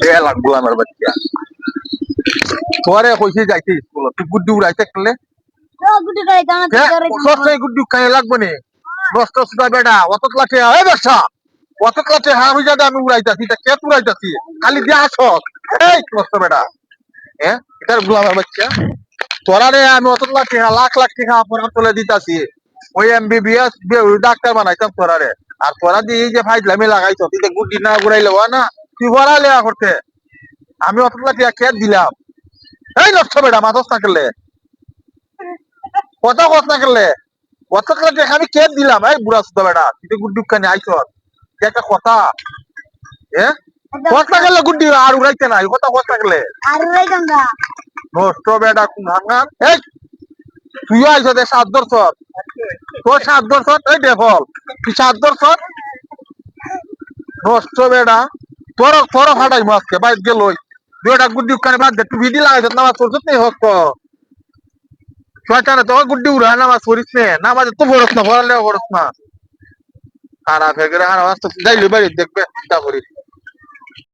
এ লাগবো আমার বাচ্চা তোরে কইছি যাইতে স্কুল তুই গুড্ডি উড়াইতে খেলে গুড্ডি খাই লাগবো নি নষ্ট সুদা বেটা অত লাঠে এ বেটা অত লাঠে হা হই যাবে আমি উড়াইতাছি তা কে উড়াইতাছি খালি দিয়া আসক এই নষ্ট বেটা হ্যাঁ এটার গুলামের বাচ্চা তোরা রে আমি অত লাঠে লাখ লাখ টাকা আপনার তুলে দিতাছি ওই এমবিবিএস ডাক্তার বানাইতাম তোরা রে আর তোরা দিয়ে এই যে ফাইজলামি লাগাইছ তুই গুড্ডি না ঘুরাইলে না তুই বড়া লেয়া করতে আমি অত লাঠে খেয়ে দিলাম এই নষ্ট বেটা মাথস না করলে কথা কস না করলে অত লাঠে আমি খেয়ে দিলাম এই বুড়া সুদা বেটা তুই গুড্ডু খানি আইছ একটা কথা হ্যাঁ কথা গেলে গুড্ডি আর উড়াইতে নাই কথা কথা গেলে নষ্ট বেটা কোন হাঙ্গার এই তুইও আইছ দে ৭ বছর তোর ৭ বছর এই দেখল তুই ৭ বছর নষ্ট বেটা তোর তোর ফাটাই মাছকে বাইর গেল দুটা গুড্ডি কানে বাদ দে তুই ভিডি লাগাইছ নামাজ পড়ছিস নি হক শয়তানে তো গুড্ডি উড়া নামাজ পড়িস নে নামাজ তো পড়ছ না পড়ালে পড়ছ না খারাপ হয়ে গেলে আর আওয়াজ তো যাইলে বাইরে দেখবে তা করিস